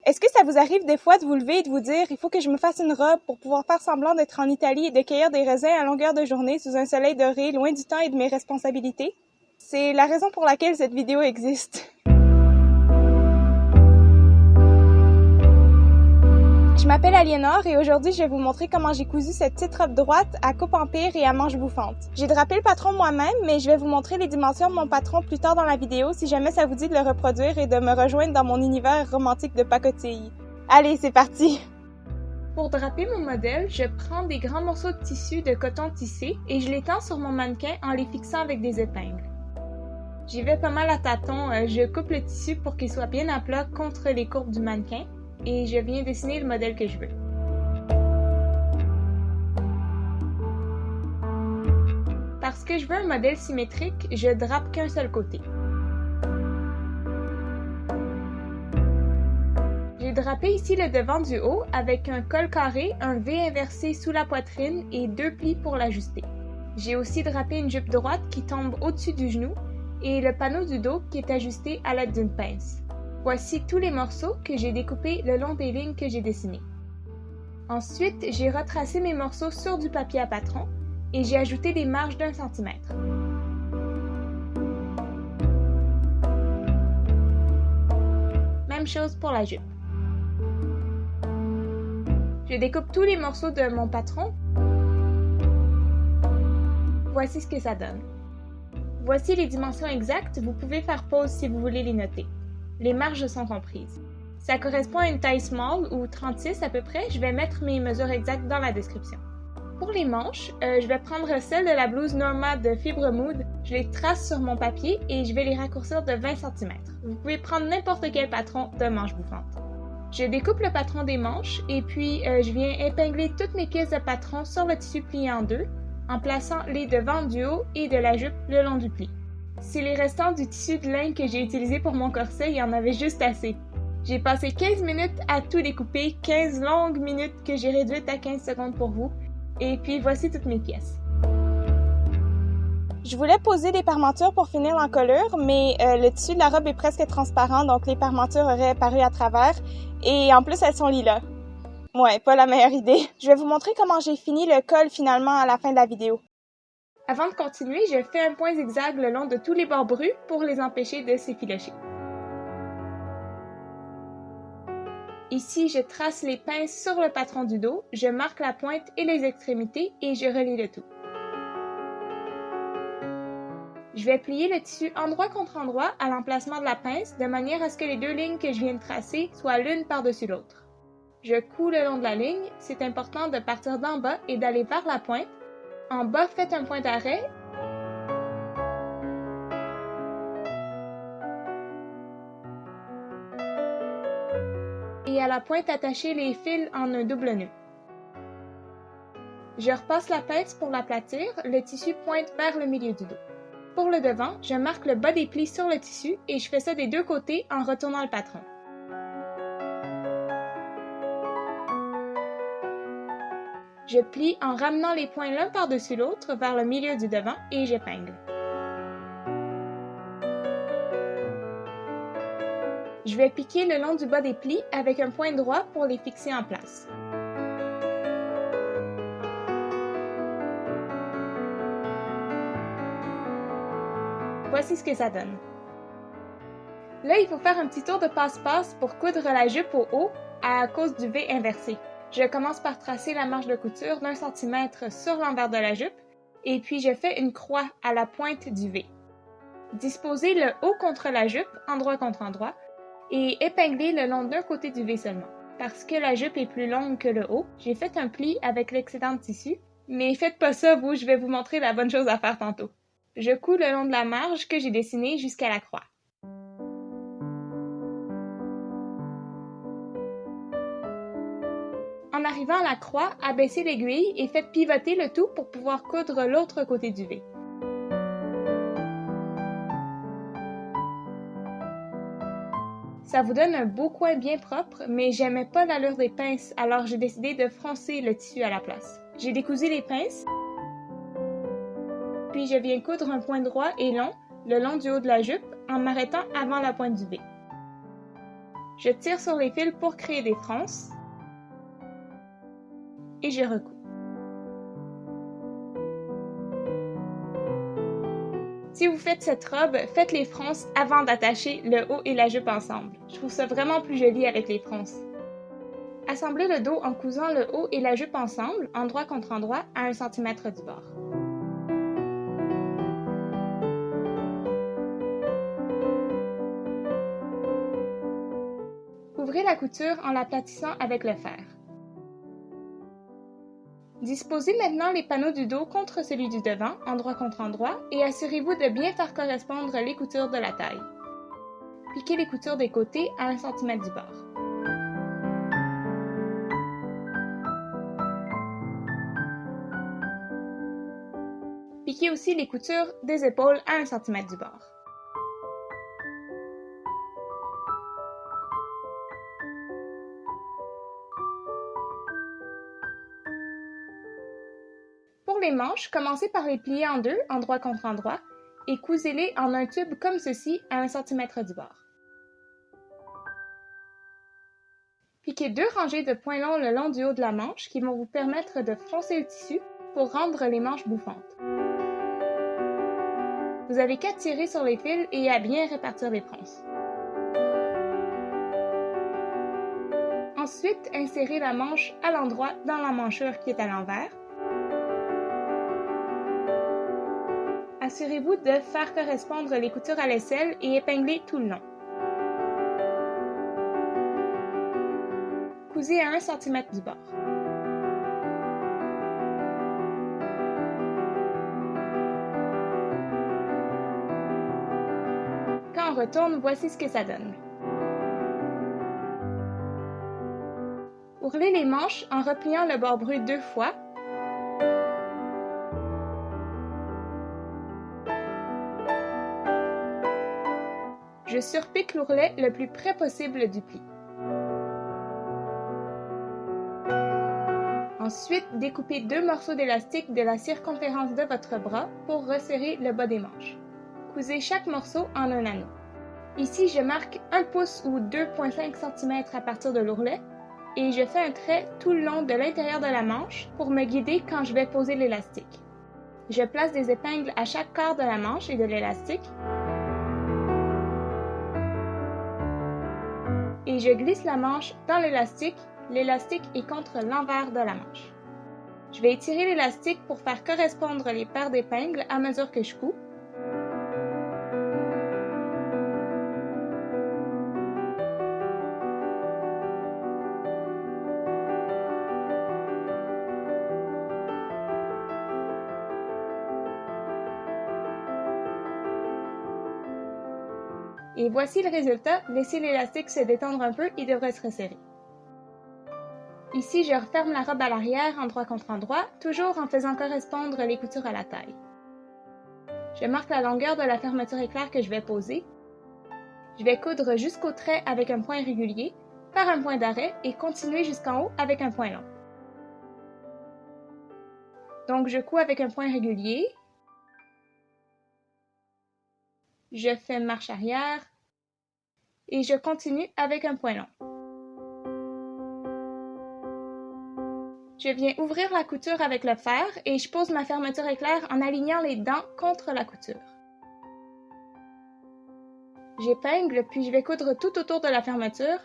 Est-ce que ça vous arrive des fois de vous lever et de vous dire « Il faut que je me fasse une robe pour pouvoir faire semblant d'être en Italie et de cueillir des raisins à longueur de journée sous un soleil doré, loin du temps et de mes responsabilités? » C'est la raison pour laquelle cette vidéo existe. Je m'appelle Aliénor et aujourd'hui je vais vous montrer comment j'ai cousu cette petite robe droite à coupe empire et à manches bouffantes. J'ai drapé le patron moi-même, mais je vais vous montrer les dimensions de mon patron plus tard dans la vidéo si jamais ça vous dit de le reproduire et de me rejoindre dans mon univers romantique de pacotille. Allez, c'est parti! Pour draper mon modèle, je prends des grands morceaux de tissu de coton tissé et je les tends sur mon mannequin en les fixant avec des épingles. J'y vais pas mal à tâtons, je coupe le tissu pour qu'il soit bien à plat contre les courbes du mannequin. Et je viens dessiner le modèle que je veux. Parce que je veux un modèle symétrique, je drape qu'un seul côté. J'ai drapé ici le devant du haut avec un col carré, un V inversé sous la poitrine et 2 plis pour l'ajuster. J'ai aussi drapé une jupe droite qui tombe au-dessus du genou et le panneau du dos qui est ajusté à l'aide d'une pince. Voici tous les morceaux que j'ai découpés le long des lignes que j'ai dessinées. Ensuite, j'ai retracé mes morceaux sur du papier à patron et j'ai ajouté des marges d'1 cm. Même chose pour la jupe. Je découpe tous les morceaux de mon patron. Voici ce que ça donne. Voici les dimensions exactes, vous pouvez faire pause si vous voulez les noter. Les marges sont comprises. Ça correspond à une taille small ou 36 à peu près. Je vais mettre mes mesures exactes dans la description. Pour les manches, je vais prendre celles de la blouse Norma de Fibre Mood. Je les trace sur mon papier et je vais les raccourcir de 20 cm. Vous pouvez prendre n'importe quel patron de manches bouffantes. Je découpe le patron des manches et puis je viens épingler toutes mes pièces de patron sur le tissu plié en deux en plaçant les devants du haut et de la jupe le long du pli. C'est les restants du tissu de lin que j'ai utilisé pour mon corset, il y en avait juste assez. J'ai passé 15 minutes à tout découper, 15 longues minutes que j'ai réduites à 15 secondes pour vous. Et puis voici toutes mes pièces. Je voulais poser des parmentures pour finir l'encolure, mais le tissu de la robe est presque transparent, donc les parmentures auraient paru à travers. Et en plus, elles sont lilas. Ouais, pas la meilleure idée. Je vais vous montrer comment j'ai fini le col finalement à la fin de la vidéo. Avant de continuer, je fais un point zigzag le long de tous les bords brus pour les empêcher de s'effilocher. Ici, je trace les pinces sur le patron du dos, je marque la pointe et les extrémités et je relie le tout. Je vais plier le tissu endroit contre endroit à l'emplacement de la pince de manière à ce que les deux lignes que je viens de tracer soient l'une par-dessus l'autre. Je couds le long de la ligne, c'est important de partir d'en bas et d'aller vers la pointe. En bas, faites un point d'arrêt. Et à la pointe, attachez les fils en un double nœud. Je repasse la pince pour l'aplatir, le tissu pointe vers le milieu du dos. Pour le devant, je marque le bas des plis sur le tissu et je fais ça des deux côtés en retournant le patron. Je plie en ramenant les points l'un par-dessus l'autre vers le milieu du devant et j'épingle. Je vais piquer le long du bas des plis avec un point droit pour les fixer en place. Voici ce que ça donne. Là, il faut faire un petit tour de passe-passe pour coudre la jupe au haut à cause du V inversé. Je commence par tracer la marge de couture d'1 cm sur l'envers de la jupe et puis je fais une croix à la pointe du V. Disposez le haut contre la jupe, endroit contre endroit, et épinglez le long d'un côté du V seulement. Parce que la jupe est plus longue que le haut, j'ai fait un pli avec l'excédent de tissu, mais faites pas ça vous, je vais vous montrer la bonne chose à faire tantôt. Je couds le long de la marge que j'ai dessinée jusqu'à la croix. En arrivant à la croix, abaissez l'aiguille et faites pivoter le tout pour pouvoir coudre l'autre côté du V. Ça vous donne un beau coin bien propre, mais j'aimais pas l'allure des pinces, alors j'ai décidé de froncer le tissu à la place. J'ai décousu les pinces, puis je viens coudre un point droit et long le long du haut de la jupe en m'arrêtant avant la pointe du V. Je tire sur les fils pour créer des fronces et je recouds. Si vous faites cette robe, faites les fronces avant d'attacher le haut et la jupe ensemble. Je trouve ça vraiment plus joli avec les fronces. Assemblez le dos en cousant le haut et la jupe ensemble, endroit contre endroit, à 1 cm du bord. Ouvrez la couture en l'aplatissant avec le fer. Disposez maintenant les panneaux du dos contre celui du devant, endroit contre endroit, et assurez-vous de bien faire correspondre les coutures de la taille. Piquez les coutures des côtés à 1 cm du bord. Piquez aussi les coutures des épaules à 1 cm du bord. Pour les manches, commencez par les plier en deux, endroit contre endroit, et cousez-les en un tube comme ceci à 1 cm du bord. Piquez 2 rangées de points longs le long du haut de la manche qui vont vous permettre de froncer le tissu pour rendre les manches bouffantes. Vous avez qu'à tirer sur les fils et à bien répartir les fronces. Ensuite, insérez la manche à l'endroit dans la manchure qui est à l'envers. Assurez-vous de faire correspondre les coutures à l'aisselle et épingler tout le long. Cousez à 1 cm du bord. Quand on retourne, voici ce que ça donne. Ourlez les manches en repliant le bord brut 2 fois. Je surpique l'ourlet le plus près possible du pli. Ensuite, découpez 2 morceaux d'élastique de la circonférence de votre bras pour resserrer le bas des manches. Cousez chaque morceau en un anneau. Ici, je marque 1 pouce ou 2,5 cm à partir de l'ourlet et je fais un trait tout le long de l'intérieur de la manche pour me guider quand je vais poser l'élastique. Je place des épingles à chaque quart de la manche et de l'élastique et je glisse la manche dans l'élastique. L'élastique est contre l'envers de la manche. Je vais étirer l'élastique pour faire correspondre les paires d'épingles à mesure que je couds. Et voici le résultat. Laissez l'élastique se détendre un peu, il devrait se resserrer. Ici, je referme la robe à l'arrière, endroit contre endroit, toujours en faisant correspondre les coutures à la taille. Je marque la longueur de la fermeture éclair que je vais poser. Je vais coudre jusqu'au trait avec un point régulier, faire un point d'arrêt et continuer jusqu'en haut avec un point long. Donc, je couds avec un point régulier. Je fais marche arrière et je continue avec un point long. Je viens ouvrir la couture avec le fer et je pose ma fermeture éclair en alignant les dents contre la couture. J'épingle puis je vais coudre tout autour de la fermeture.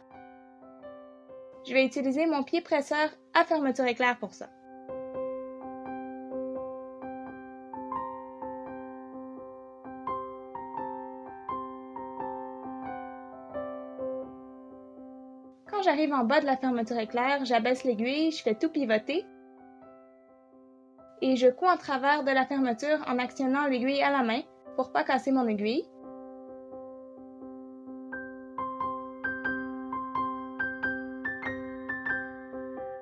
Je vais utiliser mon pied presseur à fermeture éclair pour ça. Quand j'arrive en bas de la fermeture éclair, j'abaisse l'aiguille, je fais tout pivoter et je couds en travers de la fermeture en actionnant l'aiguille à la main pour pas casser mon aiguille.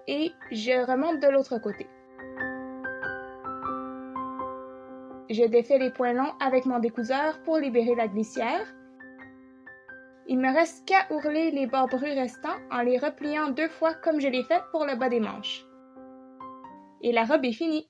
Et je remonte de l'autre côté. Je défais les points longs avec mon découseur pour libérer la glissière. Il me reste qu'à ourler les bords bruts restants en les repliant 2 fois comme je l'ai fait pour le bas des manches. Et la robe est finie!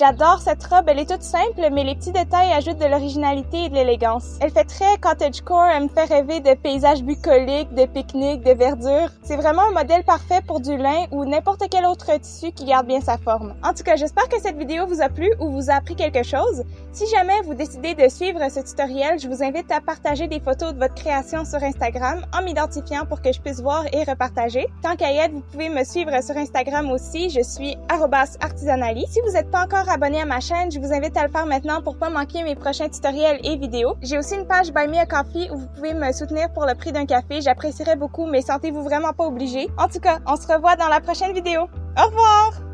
J'adore cette robe, elle est toute simple, mais les petits détails ajoutent de l'originalité et de l'élégance. Elle fait très cottagecore, elle me fait rêver de paysages bucoliques, de pique-nique, de verdure. C'est vraiment un modèle parfait pour du lin ou n'importe quel autre tissu qui garde bien sa forme. En tout cas, j'espère que cette vidéo vous a plu ou vous a appris quelque chose. Si jamais vous décidez de suivre ce tutoriel, je vous invite à partager des photos de votre création sur Instagram en m'identifiant pour que je puisse voir et repartager. Tant qu'à y être, vous pouvez me suivre sur Instagram aussi, je suis @artisanali. Si vous n'êtes pas encore abonné à ma chaîne, je vous invite à le faire maintenant pour pas manquer mes prochains tutoriels et vidéos. J'ai aussi une page Buy Me a Coffee où vous pouvez me soutenir pour le prix d'un café. J'apprécierais beaucoup, mais sentez-vous vraiment pas obligé. En tout cas, on se revoit dans la prochaine vidéo. Au revoir!